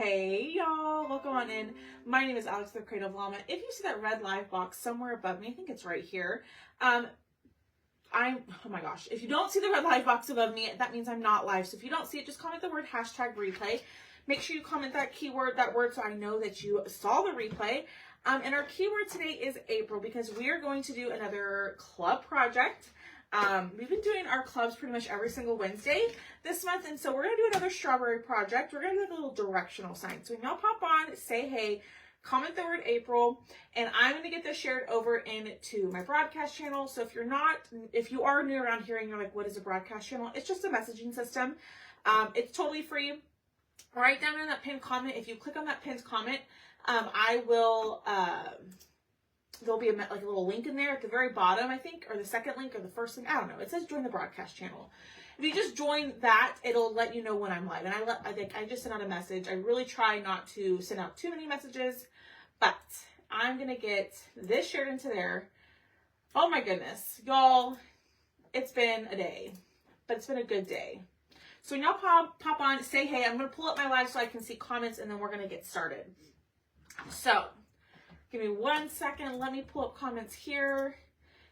Hey y'all, welcome on in. My name is Alex, the Cradle of Llama. If you see that red live box somewhere above me, I think it's right here. Oh my gosh, if you don't see the red live box above me, that means I'm not live. So if you don't see it, just comment the word #replay. Make sure you comment that keyword, that word, so I know that you saw the replay. And our keyword today is April, because we are going to do another club project. We've been doing our clubs pretty much every single Wednesday this month, and so we're going to do another strawberry project. We're going to do a little directional sign. So when y'all pop on, say hey, comment the word April, and I'm going to get this shared over into my broadcast channel. So if you are new around here and you're like, what is a broadcast channel? It's just a messaging system. It's totally free. Right down in that pinned comment, if you click on that pinned comment, I will, there'll be a little link in there at the very bottom, I think, or the second link or the first link. I don't know. It says join the broadcast channel. If you just join that, it'll let you know when I'm live. And I just sent out a message. I really try not to send out too many messages, but I'm going to get this shared into there. Oh my goodness, y'all, it's been a day, but it's been a good day. So when y'all pop on, say hey. I'm going to pull up my live so I can see comments, and then we're going to get started. So give me 1 second. Let me pull up comments here.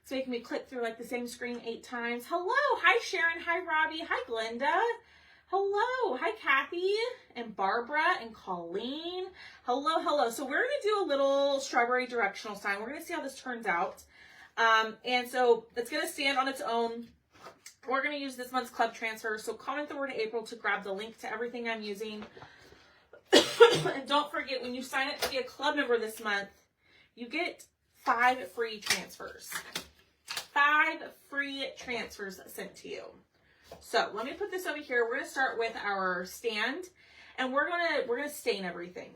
It's making me click through like the same screen 8 times. Hello. Hi, Sharon. Hi, Robbie. Hi, Glenda. Hello. Hi, Kathy and Barbara and Colleen. Hello, hello. So we're going to do a little strawberry directional sign. We're going to see how this turns out. And so it's going to stand on its own. We're going to use this month's club transfer. So comment the word April to grab the link to everything I'm using. And don't forget, when you sign up to be a club member this month, you get 5 free transfers. 5 free transfers sent to you. So let me put this over here. We're going to start with our stand, and we're gonna stain everything.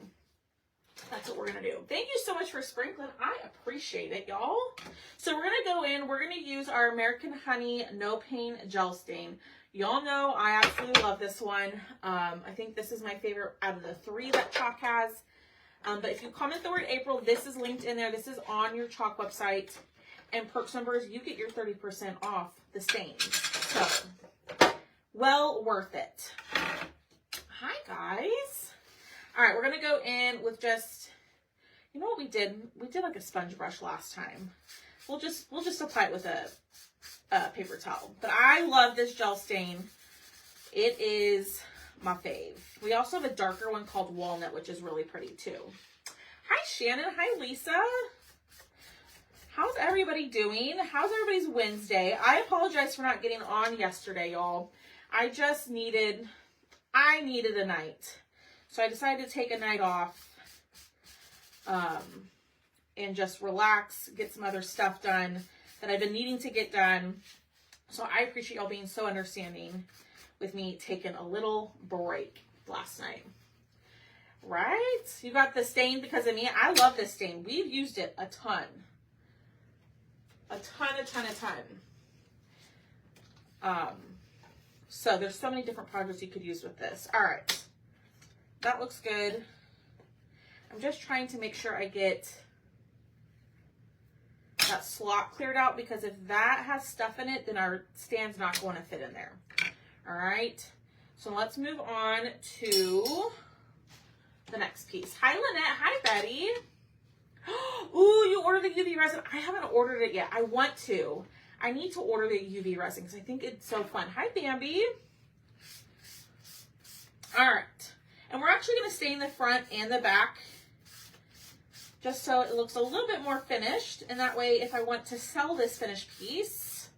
That's what we're gonna do. Thank you so much for sprinkling. I appreciate it, y'all. So we're gonna go in. We're gonna use our American Honey No Pain Gel Stain. Y'all know I absolutely love this one. I think this is my favorite out of the 3 that Chalk has. But if you comment the word April, this is linked in there. This is on your Chalk website. And perks members, you get your 30% off the stains. So, well worth it. Hi, guys. All right, we're going to go in with just, you know what we did? We did like a sponge brush last time. We'll just apply it with a paper towel. But I love this gel stain. It is my fave. We also have a darker one called Walnut, which is really pretty too. Hi, Shannon. Hi, Lisa. How's everybody doing? How's everybody's Wednesday? I apologize for not getting on yesterday, y'all. I needed a night. So I decided to take a night off and just relax, get some other stuff done that I've been needing to get done. So I appreciate y'all being so understanding with me taking a little break last night. Right? You got the stain because of me. I love this stain. We've used it a ton. A ton. So there's so many different projects you could use with this. All right. That looks good. I'm just trying to make sure I get that slot cleared out, because if that has stuff in it, then our stand's not going to fit in there. All right. So let's move on to the next piece. Hi, Lynette. Hi, Betty. Ooh, you ordered the UV resin. I haven't ordered it yet. I want to. I need to order the UV resin because I think it's so fun. Hi, Bambi. All right. And we're actually going to stain the front and the back just so it looks a little bit more finished. And that way, if I want to sell this finished piece,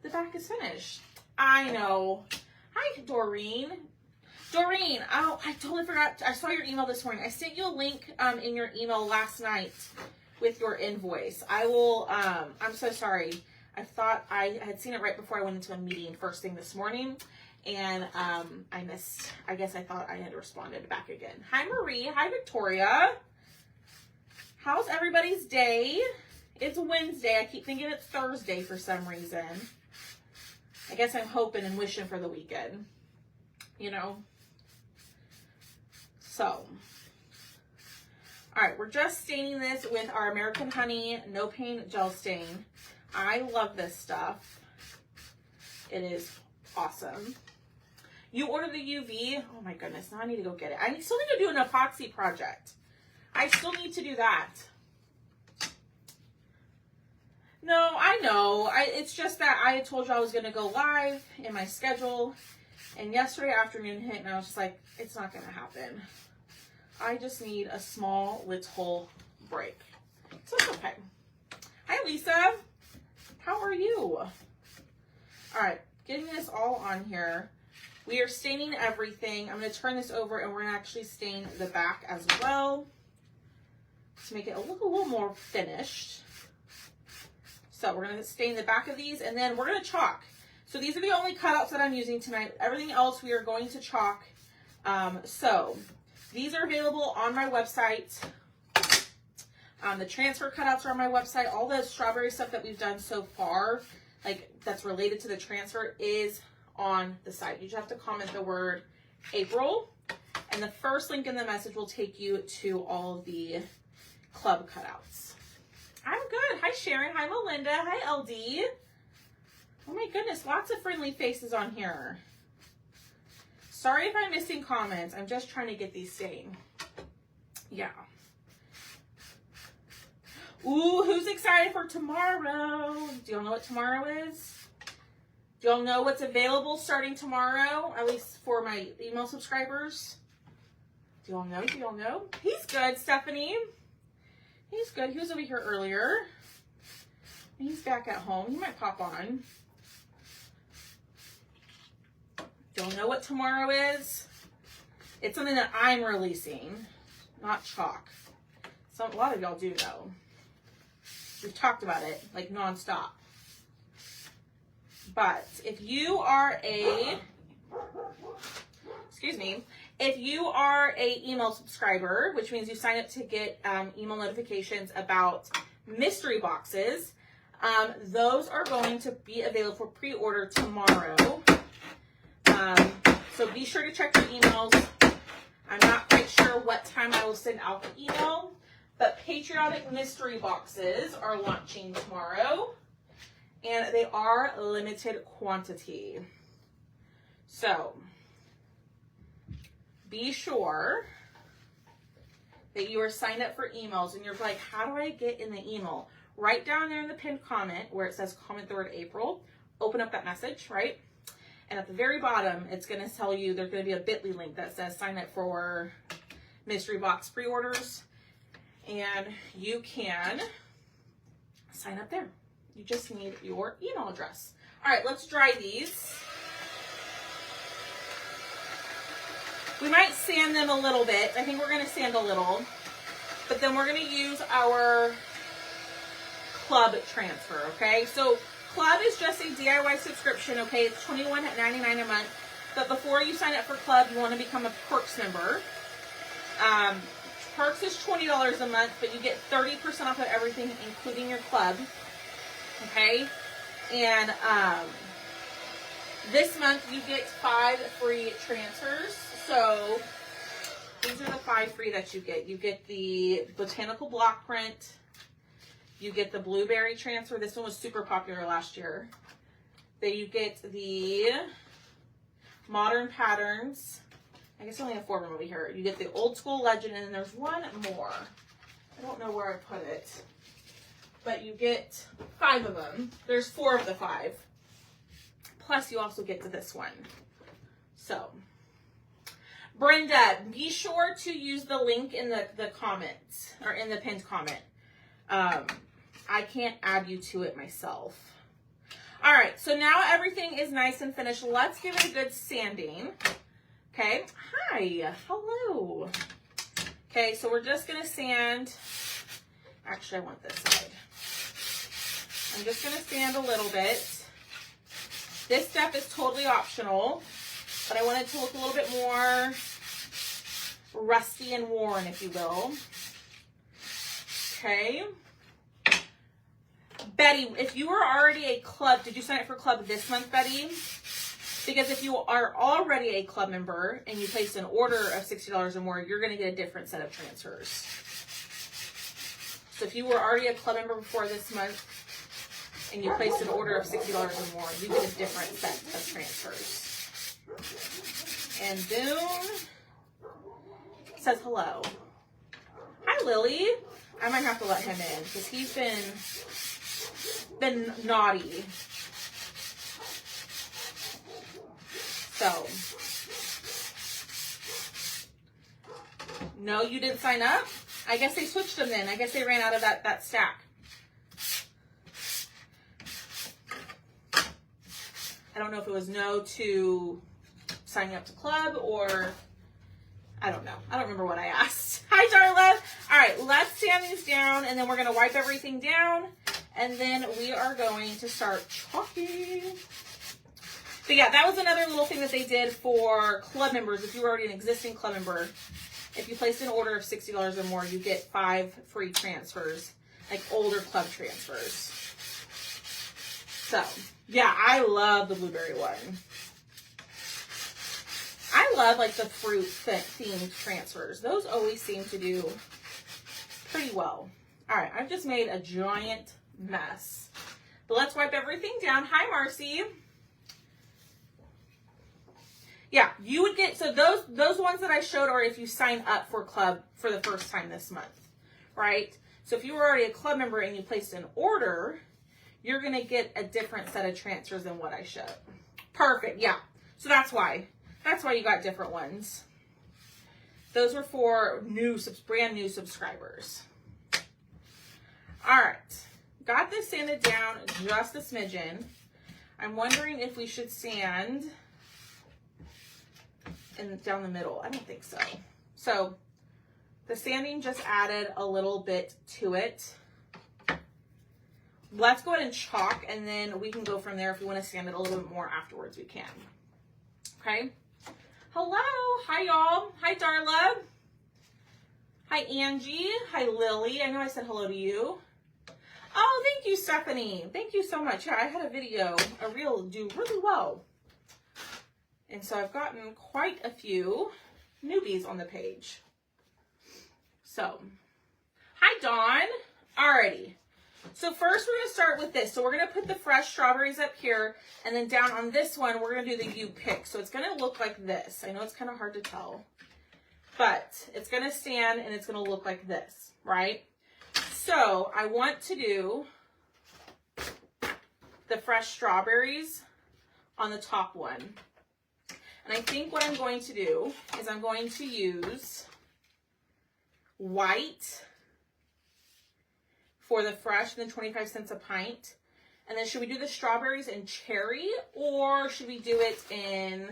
the back is finished. I know. Hi, Doreen. Doreen, oh, I totally forgot. I saw your email this morning. I sent you a link in your email last night with your invoice. I will, I'm so sorry. I thought I had seen it right before I went into a meeting first thing this morning. And I missed, I guess I thought I had responded back again. Hi, Marie. Hi, Victoria. How's everybody's day? It's Wednesday. I keep thinking it's Thursday for some reason. I guess I'm hoping and wishing for the weekend, you know? So, all right, we're just staining this with our American Honey No Pain Gel Stain. I love this stuff. It is awesome. You ordered the UV. Oh my goodness, now I need to go get it. I still need to do an epoxy project. I still need to do that. No, I know. It's just that I had told you I was going to go live in my schedule. And yesterday afternoon hit and I was just like, it's not going to happen. I just need a small little break. So it's okay. Hi, Lisa. How are you? All right, getting this all on here. We are staining everything. I'm going to turn this over and we're going to actually stain the back as well to make it look a little more finished. So we're going to stain the back of these and then we're going to chalk. So these are the only cutouts that I'm using tonight. Everything else we are going to chalk. So these are available on my website. The transfer cutouts are on my website. All the strawberry stuff that we've done so far, like that's related to the transfer, is on the site. You just have to comment the word April, and the first link in the message will take you to all the club cutouts. I'm good. Hi, Sharon. Hi, Melinda. Hi, LD. Oh my goodness, lots of friendly faces on here. Sorry if I'm missing comments. I'm just trying to get these stained. Yeah. Ooh, who's excited for tomorrow? Do y'all know what tomorrow is? Do y'all know what's available starting tomorrow? At least for my email subscribers. Do y'all know? Do y'all know? He's good, Stephanie. He's good. He was over here earlier. He's back at home. He might pop on. Don't know what tomorrow is? It's something that I'm releasing, not chalk. So a lot of y'all do know. We've talked about it like nonstop. But if you are a, if you are a email subscriber, which means you sign up to get email notifications about mystery boxes, those are going to be available for pre-order tomorrow. So be sure to check your emails. I'm not quite sure what time I will send out the email, but Patriotic Mystery Boxes are launching tomorrow, and they are limited quantity. So be sure that you are signed up for emails, and you're like, how do I get in the email? Right down there in the pinned comment where it says comment the word April, open up that message, right? And at the very bottom, it's going to tell you there's going to be a bit.ly link that says sign up for mystery box pre-orders. And you can sign up there. You just need your email address. All right, let's dry these. We might sand them a little bit. I think we're going to sand a little. But then we're going to use our club transfer, okay? So Club is just a DIY subscription, okay? It's $21.99 a month. But before you sign up for Club, you want to become a Perks member. Perks is $20 a month, but you get 30% off of everything, including your club, okay? And this month you get 5 free transfers. So these are the 5 free that you get. You get the botanical block print. You get the blueberry transfer. This one was super popular last year. Then you get the modern patterns. I guess I only have 4 of them over here. You get the old school legend, and then there's one more. I don't know where I put it. But you get 5 of them. There's 4 of the 5. Plus you also get to this one. So, Brenda, be sure to use the link in the comments, or in the pinned comment. I can't add you to it myself. All right, so now everything is nice and finished. Let's give it a good sanding. Okay, hi, hello. Okay, so we're just gonna sand. Actually, I want this side. I'm just gonna sand a little bit. This step is totally optional, but I want it to look a little bit more rusty and worn, if you will. Okay. Betty, if you were already a club, did you sign up for club this month, Betty? Because if you are already a club member and you place an order of $60 or more, you're going to get a different set of transfers. So if you were already a club member before this month and you placed an order of $60 or more, you get a different set of transfers. And boom. Says hello. Hi, Lily. I might have to let him in because he's been naughty. So, no, you didn't sign up? I guess they switched them then. I guess they ran out of that stack. I don't know if it was no to signing up to club or I don't know. I don't remember what I asked. Hi, Darla. All right, let's sand these down, and then we're going to wipe everything down, and then we are going to start chalking. So yeah, that was another little thing that they did for club members. If you were already an existing club member, if you placed an order of $60 or more, you get 5 free transfers, like older club transfers. So yeah, I love the blueberry one. I love like the fruit themed transfers. Those always seem to do pretty well. All right, I've just made a giant mess. But let's wipe everything down. Hi, Marcy. Yeah, you would get, so those ones that I showed are if you sign up for club for the first time this month, right? So if you were already a club member and you placed an order, you're going to get a different set of transfers than what I showed. Perfect, yeah. So that's why. That's why you got different ones. Those were for brand new subscribers. All right. Got this sanded down just a smidgen. I'm wondering if we should sand down the middle. I don't think so. So the sanding just added a little bit to it. Let's go ahead and chalk, and then we can go from there. If we want to sand it a little bit more afterwards, we can. Okay. Hello. Hi, y'all. Hi, Darla. Hi, Angie. Hi, Lily. I know I said hello to you. Oh, thank you, Stephanie. Thank you so much. Yeah, I had a reel do really well. And so I've gotten quite a few newbies on the page. So, hi, Dawn. Alrighty. So first we're going to start with this. So we're going to put the fresh strawberries up here, and then down on this one, we're going to do the you pick. So it's going to look like this. I know it's kind of hard to tell, but it's going to stand and it's going to look like this, right? So I want to do the fresh strawberries on the top one. And I think what I'm going to do is I'm going to use white for the fresh, and then 25 cents a pint. And then should we do the strawberries in cherry, or should we do it in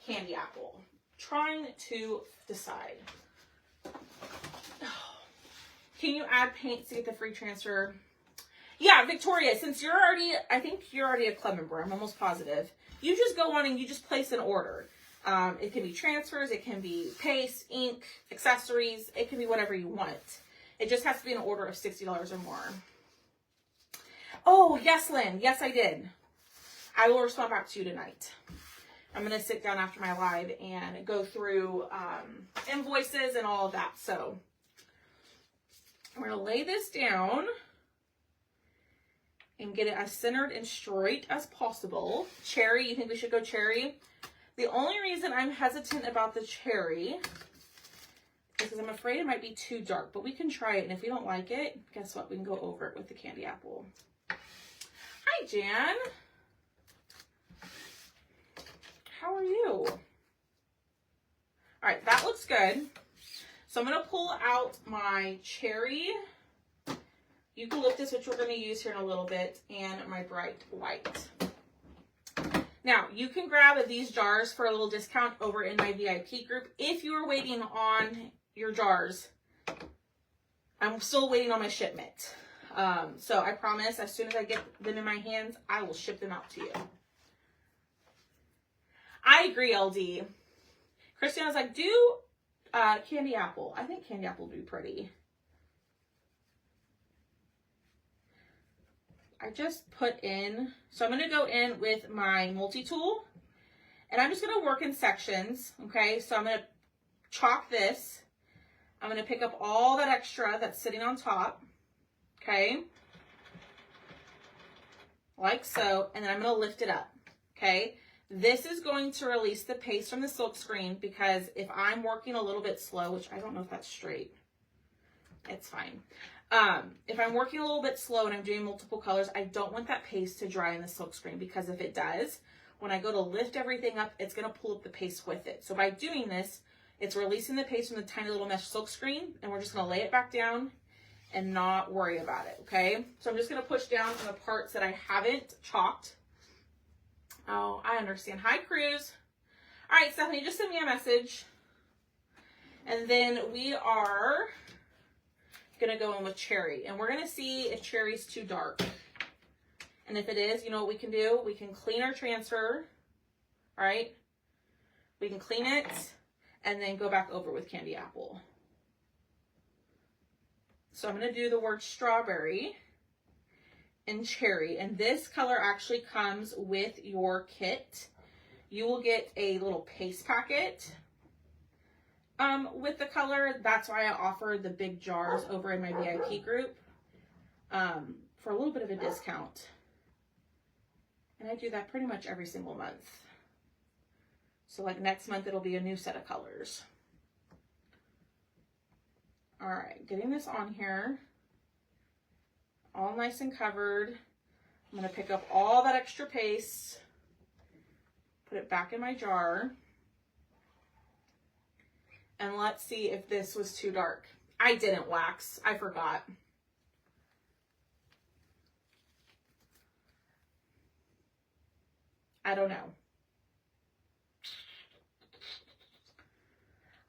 candy apple? Trying to decide. Can you add paint to get the free transfer? Yeah, Victoria, since you're already, I think you're already a club member, I'm almost positive. You just go on and you just place an order. It can be transfers, it can be paste, ink, accessories, it can be whatever you want. It just has to be an order of $60 or more. Oh, yes, Lynn. Yes, I did. I will respond back to you tonight. I'm going to sit down after my live and go through invoices and all of that. So I'm going to lay this down and get it as centered and straight as possible. Cherry, you think we should go cherry? The only reason I'm hesitant about the cherry because I'm afraid it might be too dark, but we can try it, and if we don't like it, guess what? We can go over it with the candy apple. Hi, Jan. How are you? All right, that looks good. So I'm going to pull out my cherry eucalyptus, which we're going to use here in a little bit, and my bright white. Now, you can grab these jars for a little discount over in my VIP group if you are waiting on your jars. I'm still waiting on my shipment. So I promise as soon as I get them in my hands, I will ship them out to you. I agree, LD. Christiana's like, do candy apple. I think candy apple would be pretty. I just put in, so I'm going to go in with my multi-tool, and I'm just going to work in sections, okay? So I'm going to chalk this. I'm going to pick up all that extra that's sitting on top, okay? Like so, and then I'm going to lift it up, okay? This is going to release the paste from the silk screen, because if I'm working a little bit slow, which I don't know if that's straight, it's fine. If I'm working a little bit slow and I'm doing multiple colors, I don't want that paste to dry in the silk screen, because if it does, when I go to lift everything up, it's going to pull up the paste with it. So by doing this, it's releasing the paste from the tiny little mesh silk screen, and we're just going to lay it back down and not worry about it, okay? So I'm just going to push down on the parts that I haven't chalked. Oh, I understand. Hi, Cruz. All right, Stephanie, just send me a message. And then we are going to go in with cherry, and we're going to see if cherry's too dark. And if it is, you know what we can do? We can clean our transfer, all right? We can clean it and then go back over with candy apple. So I'm going to do the word strawberry and cherry, and this color actually comes with your kit. You will get a little paste packet with the color. That's why I offer the big jars over in my VIP group for a little bit of a discount. And I do that pretty much every single month. So like next month, it'll be a new set of colors. All right, getting this on here, all nice and covered. I'm gonna pick up all that extra paste, put it back in my jar, and let's see if this was too dark. I didn't wax, I forgot. I don't know.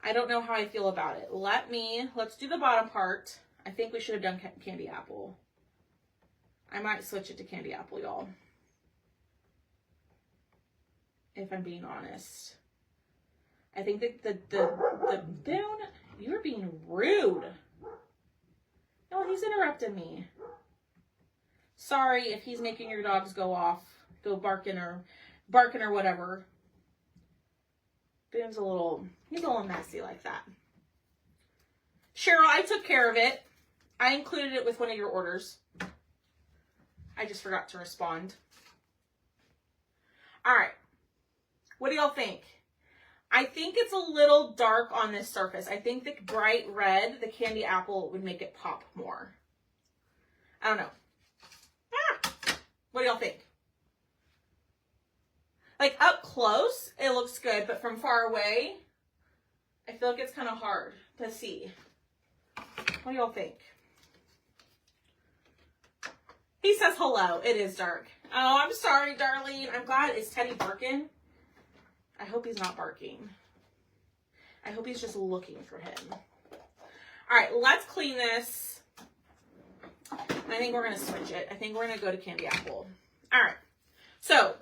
I don't know how I feel about it. Let's do the bottom part. I think we should have done candy apple. I might switch it to candy apple, y'all. If I'm being honest. I think that the Boone, you're being rude. No, he's interrupting me. Sorry if he's making your dogs go off, go barking or whatever. Boone's he's a little messy like that. Cheryl, I took care of it. I included it with one of your orders. I just forgot to respond. All right. What do y'all think? I think it's a little dark on this surface. I think the bright red, the candy apple, would make it pop more. I don't know. What do y'all think? Like up close, it looks good, but from far away, I feel like it's kind of hard to see. What do y'all think? He says hello. It is dark. Oh, I'm sorry, Darlene. I'm glad. Is Teddy barking? I hope he's not barking. I hope he's just looking for him. All right, let's clean this. I think we're going to switch it. I think we're going to go to candy apple. All right. So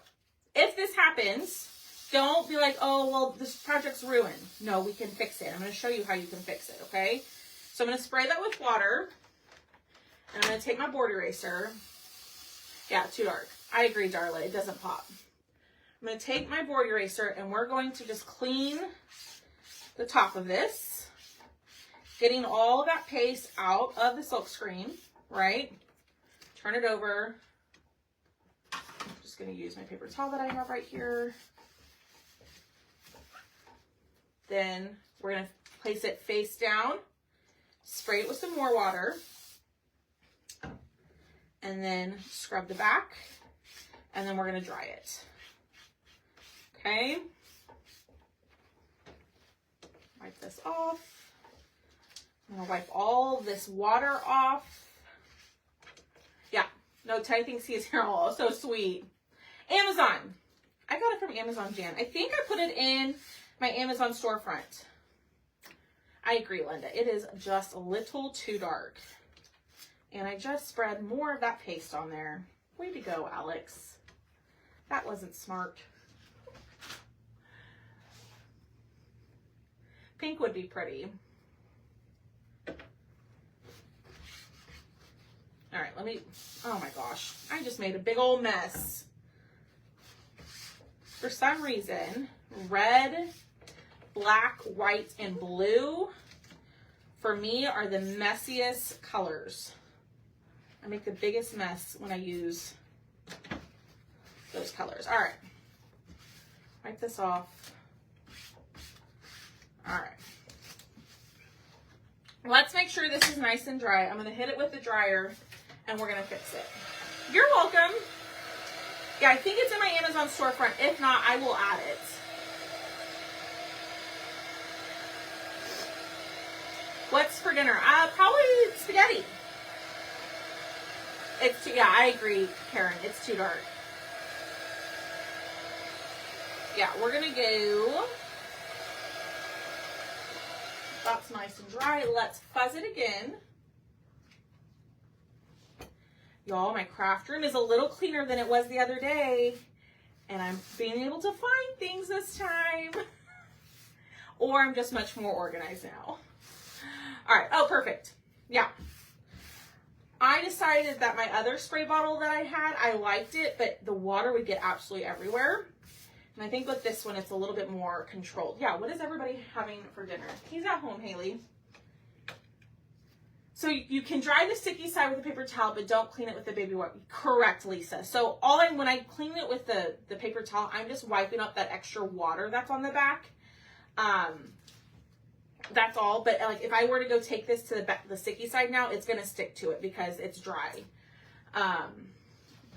if this happens, don't be like, oh, well, this project's ruined. No, we can fix it. I'm going to show you how you can fix it, okay? So I'm going to spray that with water. And I'm going to take my board eraser. Yeah, too dark. I agree, Darla. It doesn't pop. I'm going to take my board eraser and we're going to just clean the top of this, getting all of that paste out of the silk screen, right? Turn it over. I'm just going to use my paper towel that I have right here. Then we're going to place it face down, spray it with some more water, and then scrub the back, and then we're going to dry it. Okay. Wipe this off. I'm going to wipe all this water off. Yeah. No, Teddy thinks he is here. Oh, so sweet. Amazon. I got it from Amazon, Jan. I think I put it in my Amazon storefront. I agree, Linda. It is just a little too dark. And I just spread more of that paste on there. Way to go, Alex. That wasn't smart. Pink would be pretty. All right, oh my gosh. I just made a big old mess. For some reason, red, black, white, and blue, for me, are the messiest colors. I make the biggest mess when I use those colors. All right. Wipe this off. All right. Let's make sure this is nice and dry. I'm going to hit it with the dryer and we're going to fix it. You're welcome. Yeah, I think it's in my Amazon storefront. If not, I will add it. What's for dinner? Probably spaghetti. It's too, yeah, I agree, Karen. It's too dark. Yeah, we're going to go. That's nice and dry. Let's fuzz it again. Y'all, my craft room is a little cleaner than it was the other day. And I'm being able to find things this time. Or I'm just much more organized now. All right. Oh, perfect. Yeah. I decided that my other spray bottle that I had, I liked it, but the water would get absolutely everywhere. And I think with this one, it's a little bit more controlled. Yeah, what is everybody having for dinner? He's at home, Haley. So you can dry the sticky side with a paper towel, but don't clean it with the baby wipe. Correct, Lisa. So when I clean it with the paper towel, I'm just wiping up that extra water that's on the back. That's all. But like if I were to go take this to the sticky side now, it's gonna stick to it because it's dry.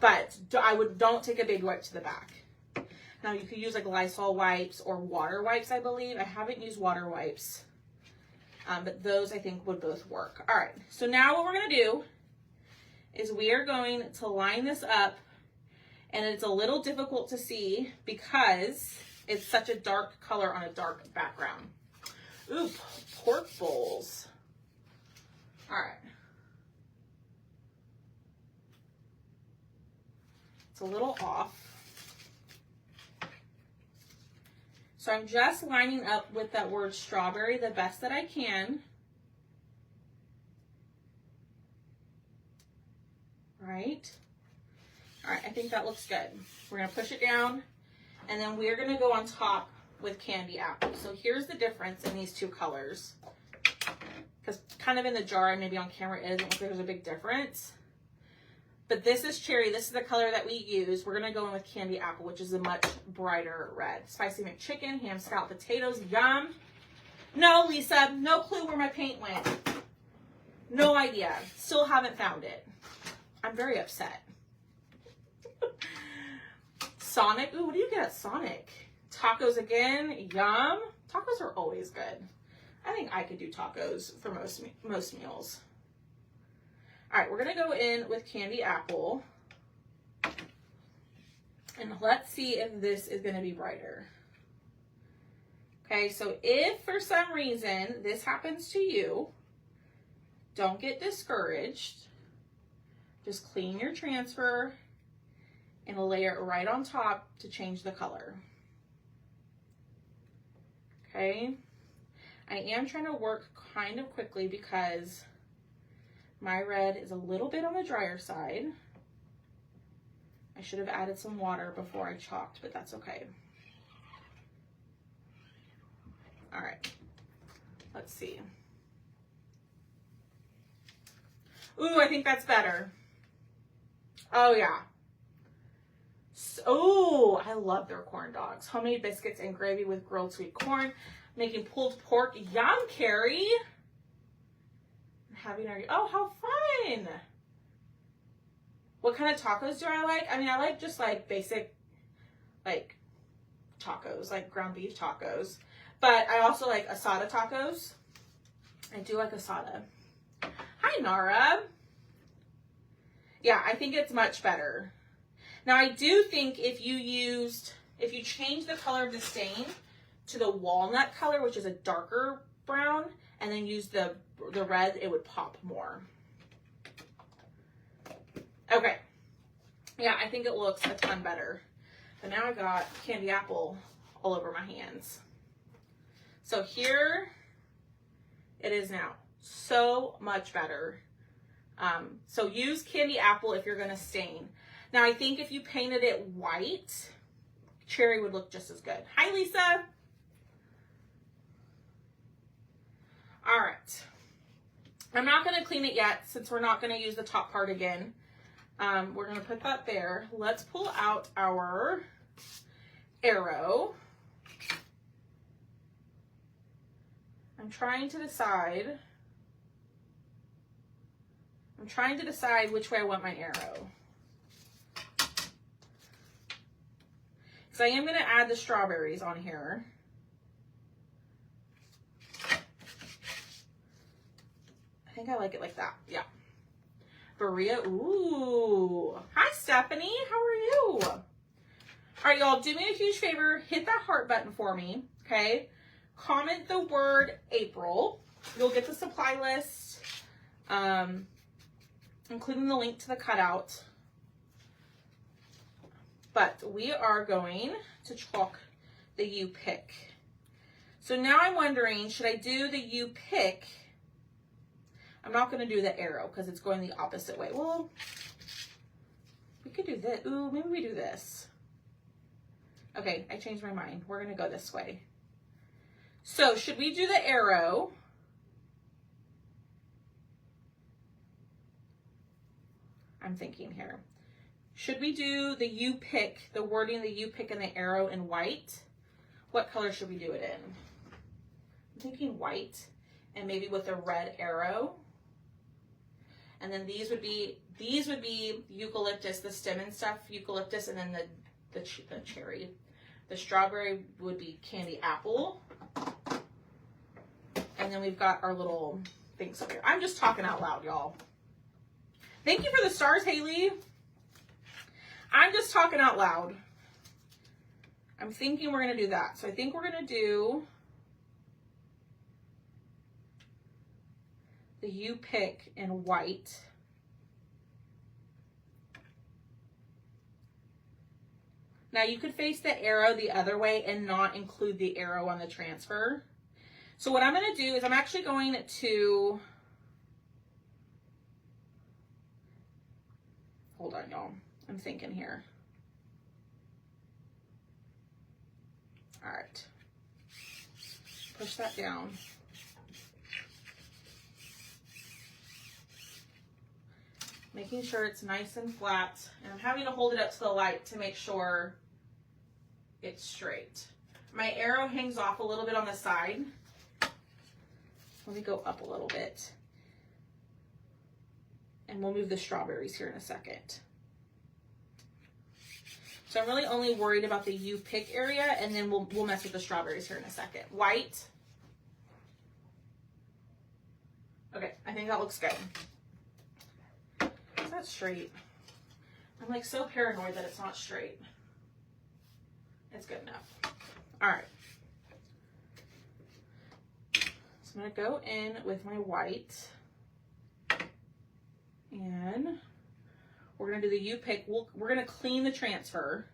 But don't take a baby wipe to the back. Now you could use like Lysol wipes or water wipes, I believe. I haven't used water wipes. But those I think would both work. All right, so now what we're gonna do is we are going to line this up, and it's a little difficult to see because it's such a dark color on a dark background. Ooh, pork bowls. All right. It's a little off. So I'm just lining up with that word strawberry the best that I can. Right? All right, I think that looks good. We're gonna push it down, and then we're gonna go on top with candy apple. So here's the difference in these two colors. Because kind of in the jar and maybe on camera it doesn't look like there's a big difference. But this is cherry. This is the color that we use. We're going to go in with candy apple, which is a much brighter red. Spicy McChicken, ham scalloped potatoes, yum. No, Lisa, no clue where my paint went. No idea. Still haven't found it. I'm very upset. Sonic. Ooh, what do you get at Sonic? Tacos again, yum. Tacos are always good. I think I could do tacos for most meals. All right, we're gonna go in with candy apple. And let's see if this is gonna be brighter. Okay, so if for some reason this happens to you, don't get discouraged. Just clean your transfer and layer it right on top to change the color. Okay, I am trying to work kind of quickly because my red is a little bit on the drier side. I should have added some water before I chalked, but that's okay. All right, let's see. Ooh, I think that's better. Oh yeah. Oh, I love their corn dogs. Homemade biscuits and gravy with grilled sweet corn. Making pulled pork. Yum, Carrie. Having our, oh, how fun. What kind of tacos do I like? I mean, I like just like basic, like tacos, like ground beef tacos. But I also like asada tacos. I do like asada. Hi, Nara. Yeah, I think it's much better. Now, I do think if you change the color of the stain to the walnut color, which is a darker brown, and then use the red, it would pop more. Okay. Yeah, I think it looks a ton better. But now I've got candy apple all over my hands. So here it is now. So much better. So use candy apple if you're going to stain. Now, I think if you painted it white, cherry would look just as good. Hi, Lisa. All right. I'm not going to clean it yet since we're not going to use the top part again. We're going to put that there. Let's pull out our arrow. I'm trying to decide which way I want my arrow. So I am going to add the strawberries on here. I think I like it like that. Yeah. Berea. Ooh. Hi, Stephanie. How are you? All right, y'all. Do me a huge favor. Hit that heart button for me. Okay. Comment the word April. You'll get the supply list, including the link to the cutout. But we are going to chalk the you pick. So now I'm wondering, should I do the you pick? I'm not going to do the arrow because it's going the opposite way. Well, we could do this. Ooh, maybe we do this. Okay, I changed my mind. We're going to go this way. So should we do the arrow? I'm thinking here. Should we do the you pick, the wording, the you pick and the arrow in white? What color should we do it in? I'm thinking white and maybe with a red arrow. And then these would be eucalyptus, the stem and stuff, eucalyptus, and then the cherry. The strawberry would be candy apple. And then we've got our little things over here. I'm just talking out loud, y'all. Thank you for the stars, Haley. I'm just talking out loud. I'm thinking we're going to do that. So I think we're going to do the you pick in white. Now you could face the arrow the other way and not include the arrow on the transfer. So what I'm going to do is I'm actually going to, hold on y'all, I'm thinking here. All right, push that down. Making sure it's nice and flat. And I'm having to hold it up to the light to make sure it's straight. My arrow hangs off a little bit on the side. Let me go up a little bit. And we'll move the strawberries here in a second. So I'm really only worried about the you pick area, and then we'll mess with the strawberries here in a second. White. Okay, I think that looks good. Is that straight? I'm like so paranoid that it's not straight. It's good enough. All right. So I'm going to go in with my white. And we're going to do the you pick. We're going to clean the transfer.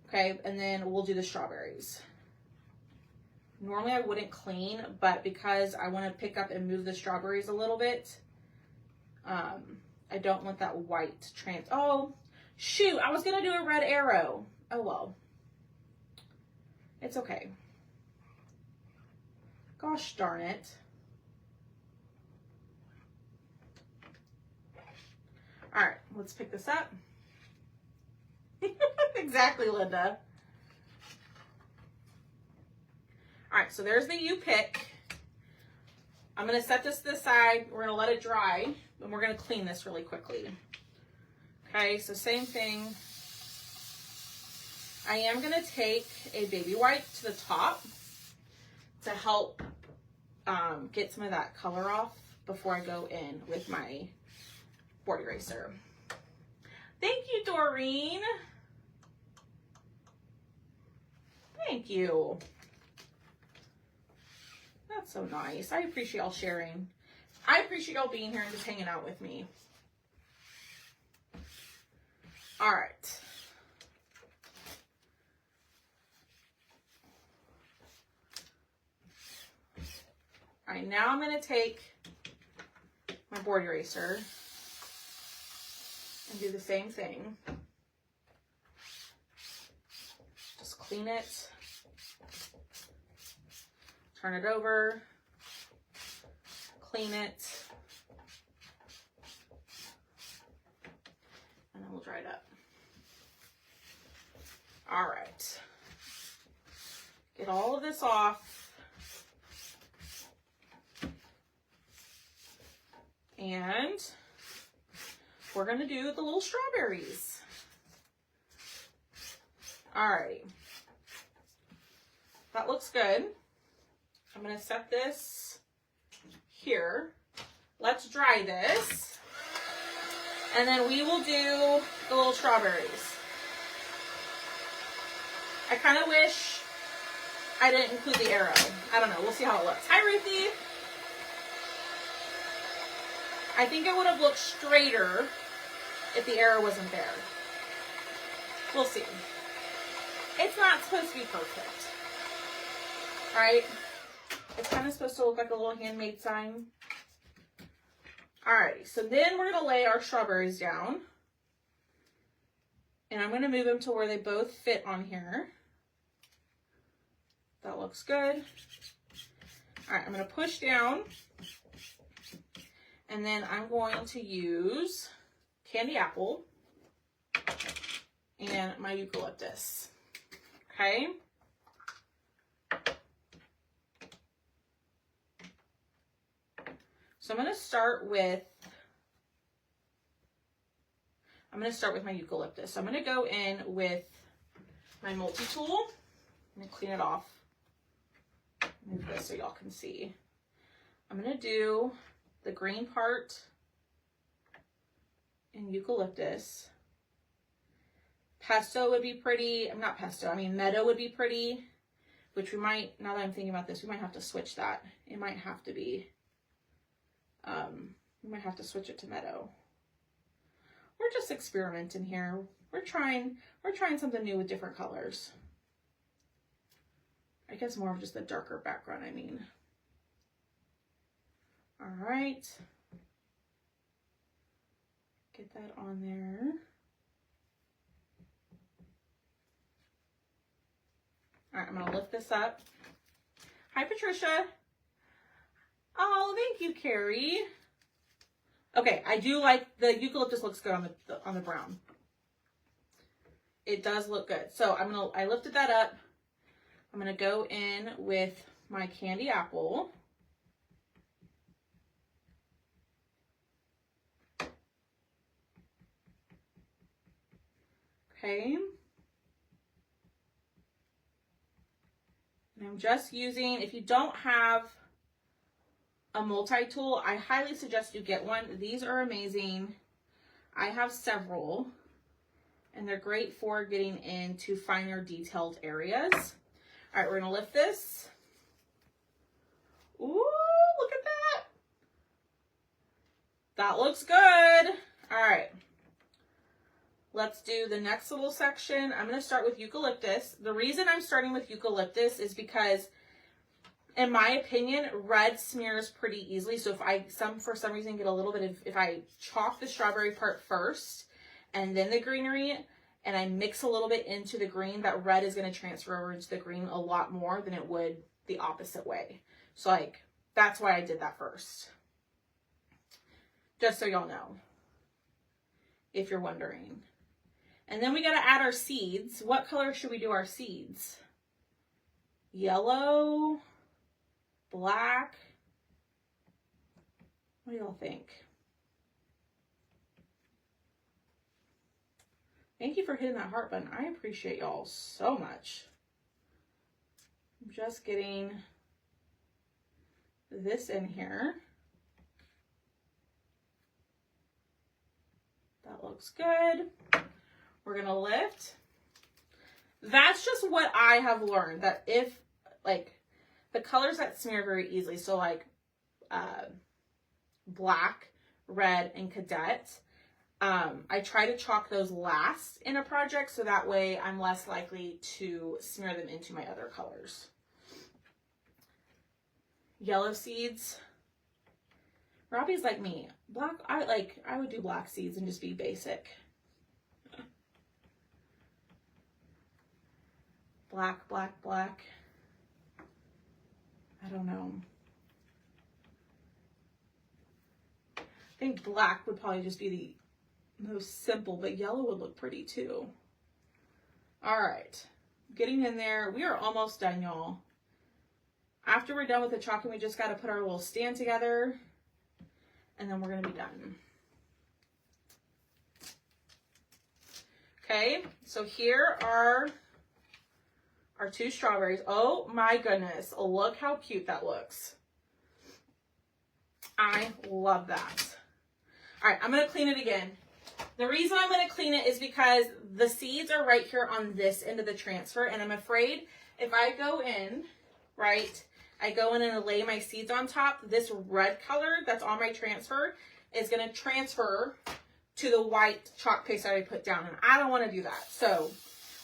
Okay, and then we'll do the strawberries. Normally I wouldn't clean, but because I want to pick up and move the strawberries a little bit, I don't want that white oh, shoot, I was going to do a red arrow. Oh, well. It's okay. Gosh darn it. All right, let's pick this up. Exactly, Linda. All right, so there's the you pick. I'm going to set this to the side. We're going to let it dry, and we're going to clean this really quickly. Okay, so same thing. I am going to take a baby wipe to the top to help get some of that color off before I go in with my board eraser. Thank you, Doreen. Thank you. That's so nice. I appreciate y'all sharing. I appreciate y'all being here and just hanging out with me. All right. All right, now I'm going to take my board eraser and do the same thing. Just clean it. Turn it over. Clean it. And then we'll dry it up. All right. Get all of this off. And we're going to do the little strawberries. All right. That looks good. I'm going to set this here. Let's dry this. And then we will do the little strawberries. I kind of wish I didn't include the arrow. I don't know. We'll see how it looks. Hi, Ruthie. I think it would have looked straighter if the arrow wasn't there. We'll see. It's not supposed to be perfect. Right? It's kind of supposed to look like a little handmade sign. Alrighty, so then we're going to lay our strawberries down. And I'm going to move them to where they both fit on here. That looks good. Alright, I'm going to push down. And then I'm going to use candy apple and my eucalyptus. Okay? So I'm going to start with my eucalyptus. So I'm going to go in with my multi-tool. I'm going to clean it off. Move this so y'all can see. I'm going to do the green part in eucalyptus. Pesto would be pretty. Not pesto. I mean meadow would be pretty. Which we might, now that I'm thinking about this, we might have to switch that. It might have to be. We might have to switch it to meadow. We're just experimenting here. We're trying something new with different colors. I guess more of just the darker background, I mean. All right. Get that on there. All right, I'm gonna lift this up. Hi, Patricia. Oh, thank you, Carrie. Okay, I do like the eucalyptus. Looks good on the brown. It does look good. So I lifted that up. I'm gonna go in with my candy apple. Okay. And I'm just using, if you don't have a multi-tool, I highly suggest you get one. These are amazing. I have several, and they're great for getting into finer detailed areas. All right, we're gonna lift this. Ooh, look at that. That looks good. All right. Let's do the next little section. I'm gonna start with eucalyptus. The reason I'm starting with eucalyptus is because, in my opinion, red smears pretty easily. So if I, for some reason, get a little bit of, if I chalk the strawberry part first and then the greenery, and I mix a little bit into the green, that red is going to transfer over into the green a lot more than it would the opposite way. So like, that's why I did that first. Just so y'all know, if you're wondering. And then we got to add our seeds. What color should we do our seeds? Yellow, black. What do y'all think? Thank you for hitting that heart button. I appreciate y'all so much. I'm just getting this in here. That looks good. We're gonna lift. That's just what I have learned, that if, like, the colors that smear very easily, so like black, red, and cadet, I try to chalk those last in a project so that way I'm less likely to smear them into my other colors. Yellow seeds. Robbie's like me. Black, I would do black seeds and just be basic. Black, black, black. I don't know. I think black would probably just be the most simple, but yellow would look pretty too. All right. getting in there. We are almost done, y'all. After we're done with the chalking, we just got to put our little stand together, and then we're going to be done. Okay, so here are our 2 strawberries. Oh my goodness, look how cute that looks. I love that. All right, I'm going to clean it again. The reason I'm going to clean it is because the seeds are right here on this end of the transfer, and I'm afraid if I go in, right, I go in and lay my seeds on top, this red color that's on my transfer is going to transfer to the white chalk paste that I put down, and I don't want to do that. So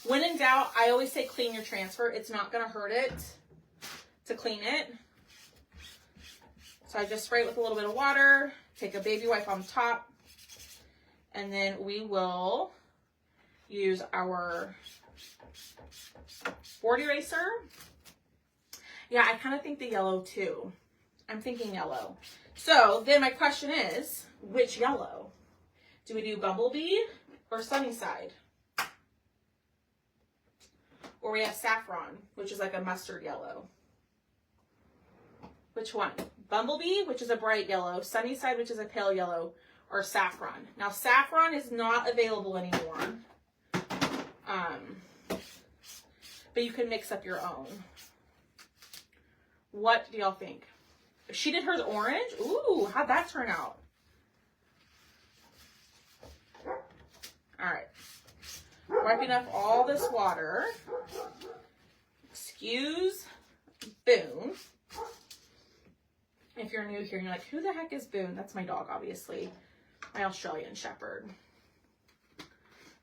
when in doubt, I always say clean your transfer. It's not going to hurt it to clean it. So I just spray it with a little bit of water, take a baby wipe on top, and then we will use our board eraser. Yeah, I kind of think the yellow too. I'm thinking yellow. So then my question is, which yellow? Do we do Bumblebee or Sunnyside? Or we have Saffron, which is like a mustard yellow. Which one? Bumblebee, which is a bright yellow, Sunnyside, which is a pale yellow, or Saffron. Now, Saffron is not available anymore. But you can mix up your own. What do y'all think? She did hers orange? Ooh, how'd that turn out? All right. Wiping up all this water. Excuse Boone. If you're new here and you're like, who the heck is Boone? That's my dog, obviously. My Australian Shepherd.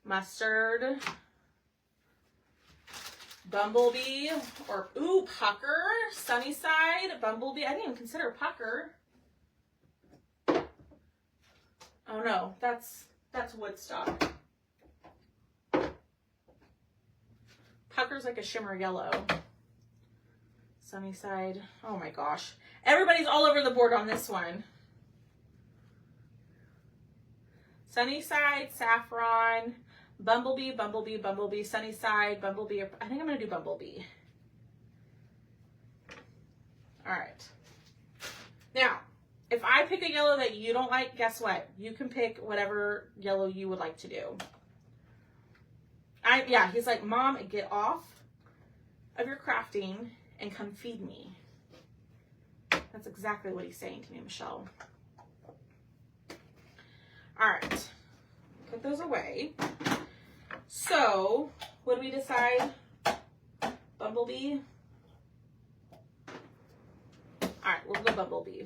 Mustard. Bumblebee. Or, ooh, Pucker. Sunnyside. Bumblebee. I didn't even consider Pucker. Oh, no. That's Woodstock. Pucker's like a shimmer yellow. Sunnyside. Oh my gosh. Everybody's all over the board on this one. Sunnyside, Saffron, Bumblebee, Bumblebee, Bumblebee, Sunnyside, Bumblebee. I think I'm going to do Bumblebee. All right. Now, if I pick a yellow that you don't like, guess what? You can pick whatever yellow you would like to do. Yeah, he's like, Mom, get off of your crafting and come feed me. That's exactly what he's saying to me, Michelle. All right, put those away. So, what do we decide? Bumblebee? All right, we'll go Bumblebee.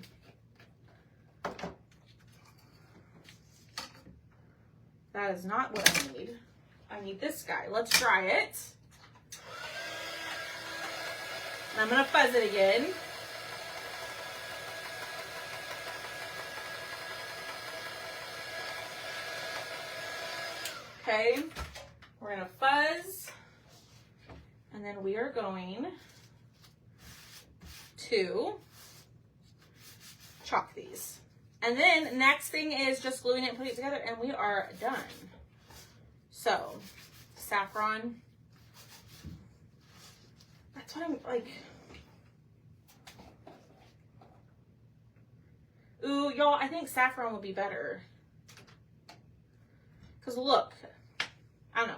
That is not what I need. I need this guy. Let's try it. And I'm going to fuzz it again. Okay. We're going to fuzz. And then we are going to chalk these. And then next thing is just gluing it and putting it together, and we are done. So, Saffron. That's what I'm like. Ooh, y'all, I think Saffron would be better. Because look, I don't know.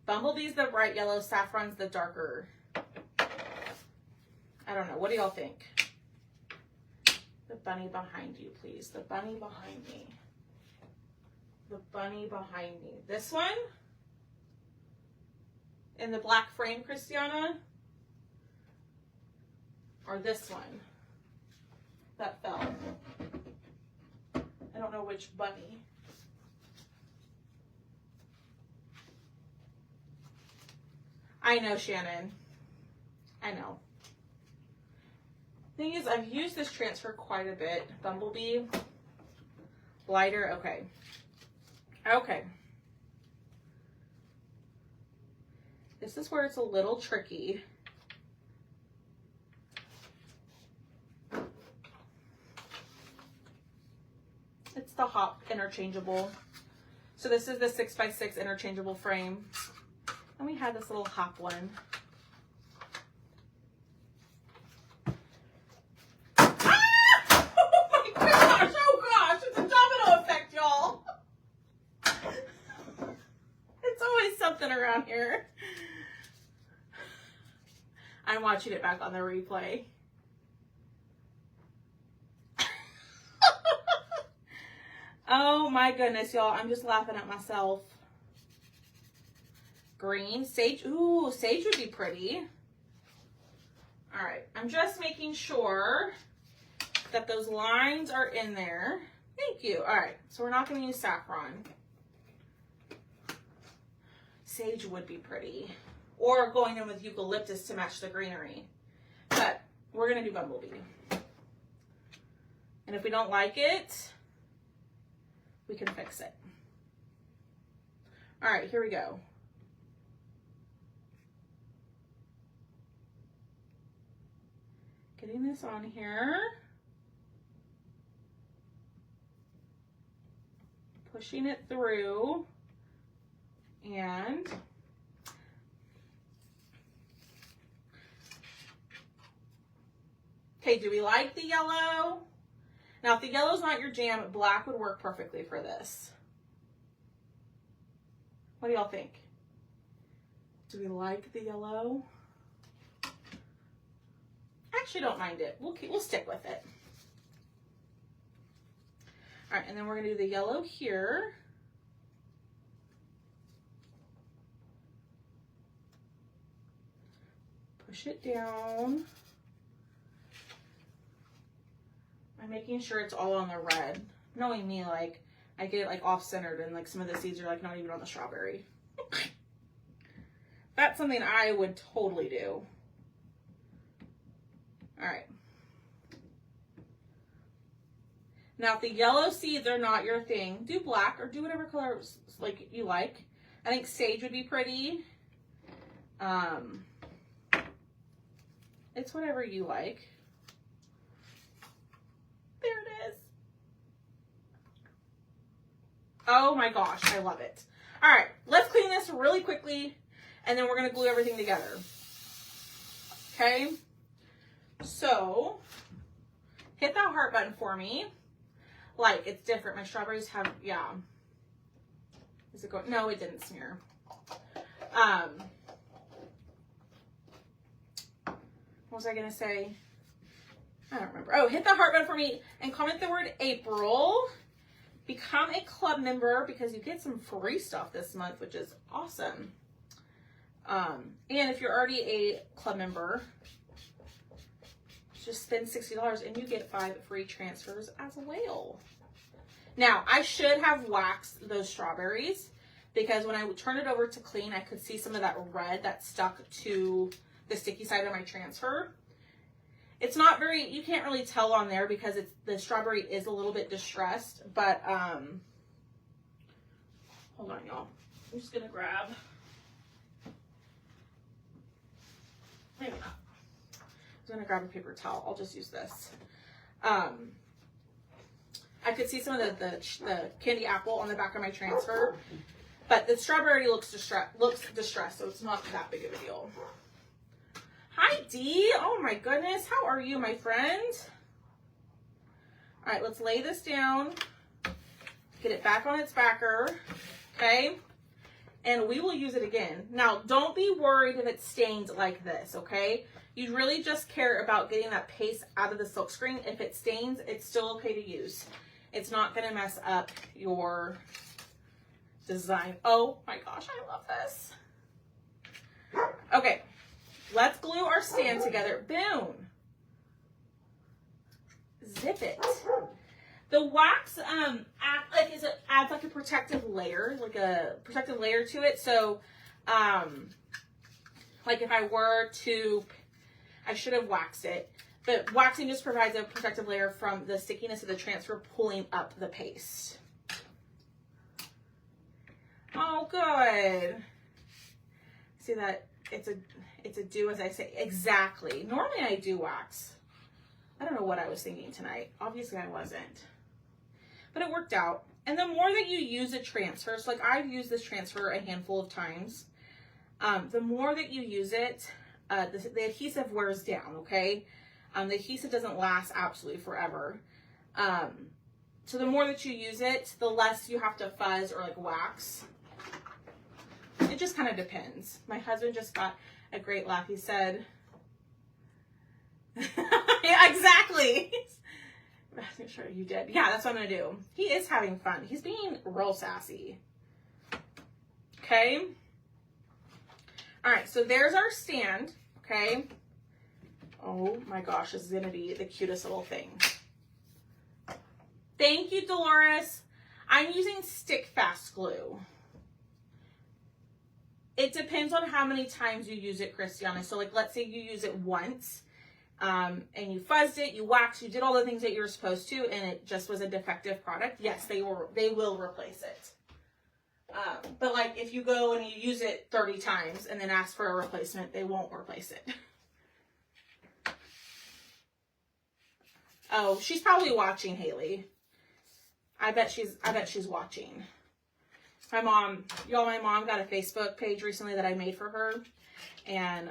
Bumblebee's the bright yellow, Saffron's the darker. I don't know. What do y'all think? The bunny behind you, please. The bunny behind me. The bunny behind me. This one? In the black frame, Christiana? Or this one? That fell. I don't know which bunny. I know, Shannon. I know. Thing is, I've used this transfer quite a bit. Bumblebee. Lighter. Okay. Okay. This is where it's a little tricky. It's the Hop interchangeable. So this is the 6x6 interchangeable frame. And we had this little hop one. Ah! Oh my gosh, oh gosh, it's a domino effect, y'all. It's always something around here. I'm watching it back on the replay. Oh my goodness, y'all. I'm just laughing at myself. Green, sage. Ooh, sage would be pretty. All right, I'm just making sure that those lines are in there. Thank you. All right, so we're not going to use saffron. Sage would be pretty. Or going in with eucalyptus to match the greenery. But we're going to do bumblebee. And if we don't like it, we can fix it. All right, here we go. Getting this on here. Pushing it through. And okay, do we like the yellow? Now, if the yellow's not your jam, black would work perfectly for this. What do y'all think? Do we like the yellow? I actually don't mind it. We'll stick with it. All right, and then we're gonna do the yellow here. Push it down. I'm making sure it's all on the red. Knowing me, like, I get it like off-centered and like some of the seeds are like not even on the strawberry. That's something I would totally do. All right. Now, if the yellow seeds are not your thing, do black or do whatever color like you like. I think sage would be pretty. It's whatever you like. There it is. Oh my gosh, I love it. All right, let's clean this really quickly, and then we're gonna glue everything together. Okay, so hit that heart button for me. Like, it's different. My strawberries have, yeah. Is it going? No, it didn't smear. What was I gonna say? I don't remember. Oh, hit the heart button for me and comment the word April. Become a club member because you get some free stuff this month, which is awesome. And if you're already a club member, just spend $60 and you get 5 free transfers as well. Now, I should have waxed those strawberries because when I turned it over to clean, I could see some of that red that stuck to the sticky side of my transfer. It's not very, you can't really tell on there because the strawberry is a little bit distressed, but hold on, y'all. I'm just gonna grab, maybe not. I'm gonna grab a paper towel. I'll just use this. I could see some of the candy apple on the back of my transfer, but the strawberry looks distressed, so it's not that big of a deal. Hi, Dee. Oh my goodness. How are you, my friend? All right, let's lay this down. Get it back on its backer. Okay. And we will use it again. Now, don't be worried if it's stained like this, okay? You really just care about getting that paste out of the silk screen. If it stains, it's still okay to use. It's not going to mess up your design. Oh my gosh, I love this. Okay. Let's glue our stand together. Boom. Zip it. The wax adds like a protective layer, to it. So, like if I were to, I should have waxed it, but waxing just provides a protective layer from the stickiness of the transfer pulling up the paste. Oh, good. See that? It's a do as I say. Exactly. Normally I do wax. I don't know what I was thinking tonight. Obviously I wasn't. But it worked out. And the more that you use a transfer, so like I've used this transfer a handful of times, The more that you use it, the adhesive wears down, okay? The adhesive doesn't last absolutely forever. So the more that you use it, the less you have to fuzz or like wax. It just kind of depends. My husband just got a great laugh. He said, yeah, exactly. I'm sure you did. Yeah, that's what I'm going to do. He is having fun. He's being real sassy. Okay. All right. So there's our stand. Okay. Oh my gosh. This is going to be the cutest little thing. Thank you, Dolores. I'm using stick fast glue. It depends on how many times you use it, Christiana. So like, let's say you use it once, and you fuzzed it, you waxed, you did all the things that you were supposed to, and it just was a defective product. Yes, they will replace it. But like if you go and you use it 30 times and then ask for a replacement, they won't replace it. Oh, she's probably watching, Haley. I bet she's watching. My mom got a Facebook page recently that I made for her. And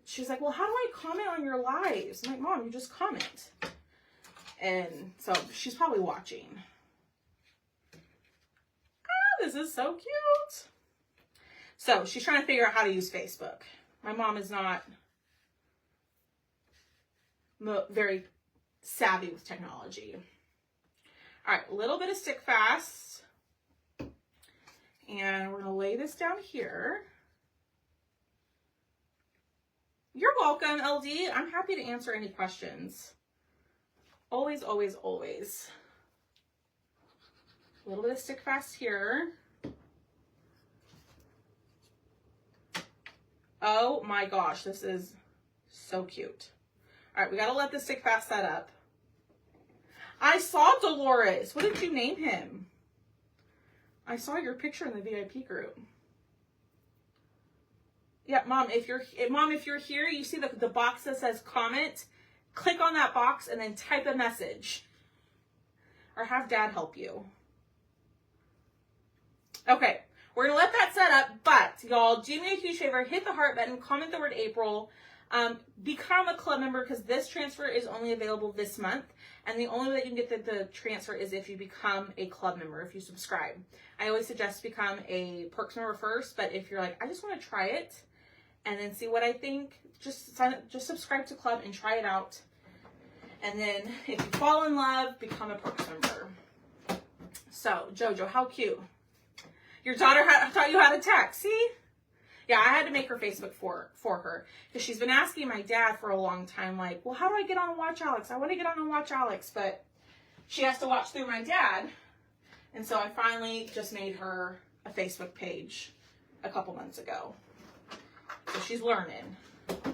she's like, well, how do I comment on your lives? I'm like, Mom, you just comment. And so she's probably watching. Ah, this is so cute. So she's trying to figure out how to use Facebook. My mom is not very savvy with technology. All right, a little bit of stick fast. And we're going to lay this down here. You're welcome, LD. I'm happy to answer any questions. Always, always, always. A little bit of stick fast here. Oh my gosh, this is so cute. All right, we got to let the stick fast set up. I saw Dolores. What did you name him? I saw your picture in the VIP group. Yeah, Mom, if you're here, you see the box that says comment, click on that box and then type a message. Or have Dad help you. Okay, we're gonna let that set up, but y'all, do me a huge favor, hit the heart button, comment the word April, become a club member because this transfer is only available this month. And the only way that you can get the transfer is if you become a club member, if you subscribe. I always suggest become a perks member first, but if you're like, I just want to try it and then see what I think, just sign up, just subscribe to club and try it out. And then if you fall in love, become a perks member. So Jojo, how cute. Your daughter taught you how to text, see? Yeah, I had to make her Facebook for her because she's been asking my dad for a long time, like, well, how do I get on Watch Alex? I want to get on Watch Alex, but she has to watch through my dad. And so I finally just made her a Facebook page a couple months ago. So she's learning. All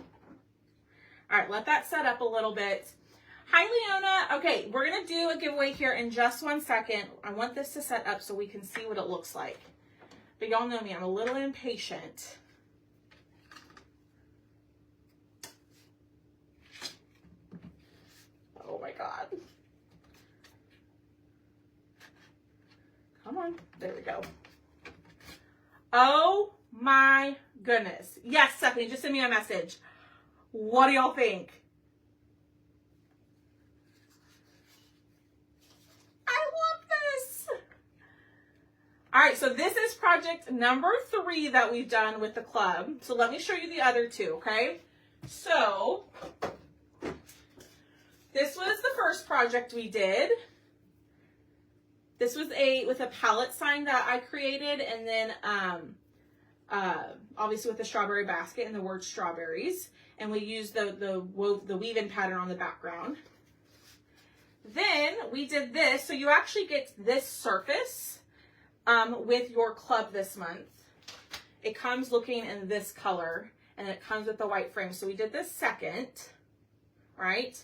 right, let that set up a little bit. Hi, Leona. Okay, we're going to do a giveaway here in just 1 second. I want this to set up so we can see what it looks like. But y'all know me, I'm a little impatient. Oh my God. Come on. There we go. Oh my goodness. Yes, Stephanie, just send me a message. What do y'all think? I love this. All right, so this is project number 3 that we've done with the club. So let me show you the other 2, okay? So this was the first project we did. This was with a palette sign that I created, and then obviously with the strawberry basket and the word strawberries, and we used the weave-in pattern on the background. Then we did this, so you actually get this surface with your club this month. It comes looking in this color, and it comes with the white frame. So we did this second, right?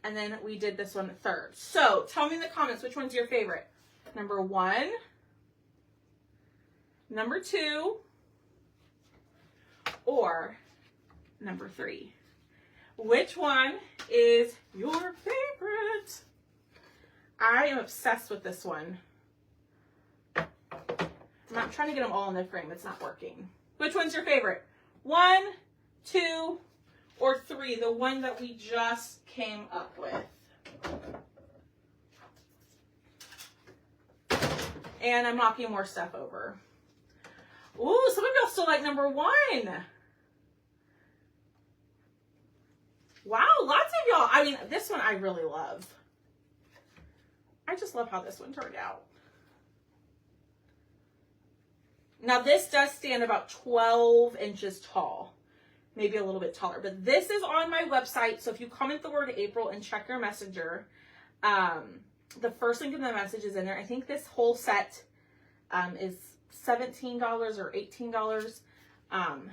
And then we did this one third. So tell me in the comments, which one's your favorite? Number 1, number 2, or number 3. Which one is your favorite? I am obsessed with this one. I'm not trying to get them all in the frame. It's not working. Which one's your favorite? 1, 2, or 3? The one that we just came up with. And I'm knocking more stuff over. Ooh, some of y'all still like number 1. Wow, lots of y'all. I mean, this one I really love. I just love how this one turned out. Now this does stand about 12 inches tall. Maybe a little bit taller. But this is on my website. So if you comment the word April and check your messenger, the first link in the message is in there. I think this whole set is $17 or $18.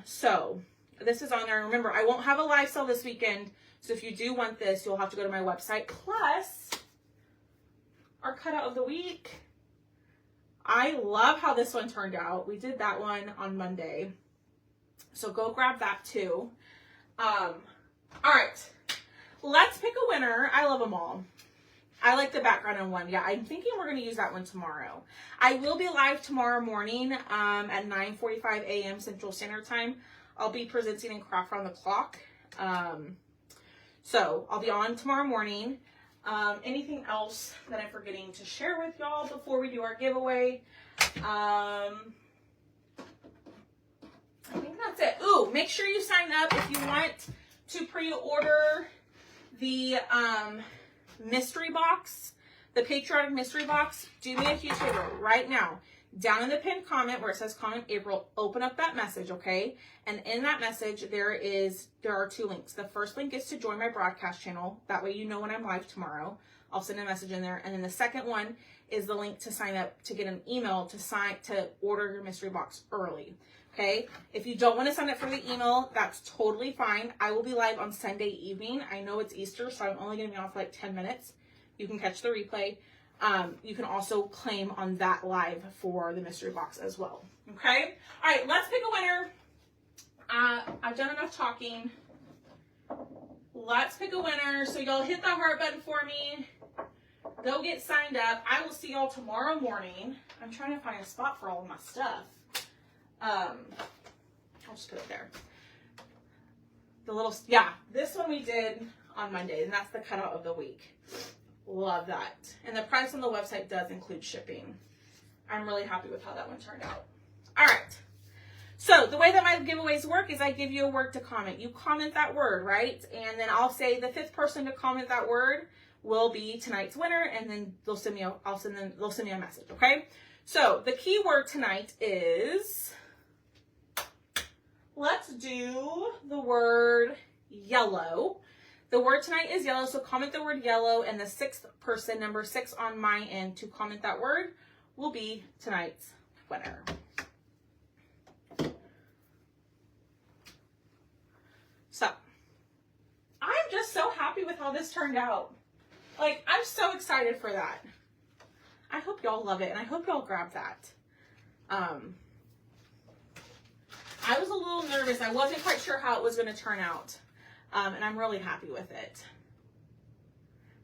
So this is on there. Remember, I won't have a live sale this weekend. So if you do want this, you'll have to go to my website. Plus, our cutout of the week. I love how this one turned out. We did that one on Monday. So go grab that too. All right. Let's pick a winner. I love them all. I like the background in one. Yeah, I'm thinking we're going to use that one tomorrow. I will be live tomorrow morning at 9:45 a.m. Central Standard Time. I'll be presenting in Craft Round the Clock. So I'll be on tomorrow morning. Anything else that I'm forgetting to share with y'all before we do our giveaway? I think that's it. Ooh, make sure you sign up if you want to pre-order the mystery box, the patriotic mystery box. Do me a huge favor right now. Down in the pinned comment where it says comment April, open up that message, okay? And in that message, there are 2 links. The first link is to join my broadcast channel. That way you know when I'm live tomorrow. I'll send a message in there. And then the second one is the link to sign up to get an email to order your mystery box early. Okay? If you don't want to sign up for the email, that's totally fine. I will be live on Sunday evening. I know it's Easter, so I'm only going to be on for like 10 minutes. You can catch the replay. You can also claim on that live for the mystery box as well. Okay? All right, let's pick a winner. I've done enough talking. Let's pick a winner. So y'all hit that heart button for me. Go get signed up. I will see y'all tomorrow morning. I'm trying to find a spot for all of my stuff. I'll just put it there. This one we did on Monday, and that's the cutout of the week. Love that. And the price on the website does include shipping. I'm really happy with how that one turned out. All right. So the way that my giveaways work is I give you a word to comment. You comment that word, right? And then I'll say the 5th person to comment that word will be tonight's winner, and then they'll send me a message, okay? So the key word tonight is, let's do the word yellow. The word tonight is yellow, so comment the word yellow, and the 6th person, number 6 on my end, to comment that word will be tonight's winner. So, I'm just so happy with how this turned out. Like, I'm so excited for that. I hope y'all love it, and I hope y'all grab that. I was a little nervous. I wasn't quite sure how it was going to turn out. And I'm really happy with it.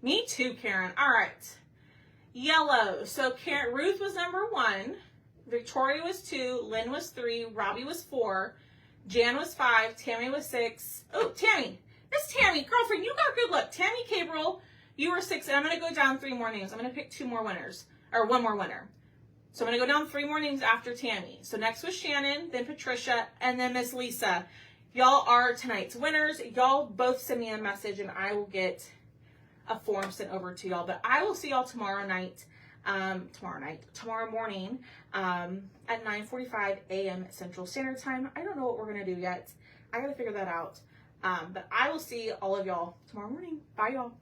Me too, Karen. All right. Yellow. So Ruth was number 1. Victoria was 2. Lynn was 3. Robbie was 4. Jan was 5. Tammy was 6. Oh, Tammy. That's Tammy. Girlfriend, you got good luck. Tammy Cabrel, you were 6. And I'm going to go down 3 more names. I'm going to pick 2 more winners. Or 1 more winner. So I'm going to go down 3 more names after Tammy. So next was Shannon, then Patricia, and then Miss Lisa. Y'all are tonight's winners. Y'all both send me a message and I will get a form sent over to y'all. But I will see y'all tomorrow morning at 9:45 a.m. Central Standard Time. I don't know what we're going to do yet. I got to figure that out. But I will see all of y'all tomorrow morning. Bye, y'all.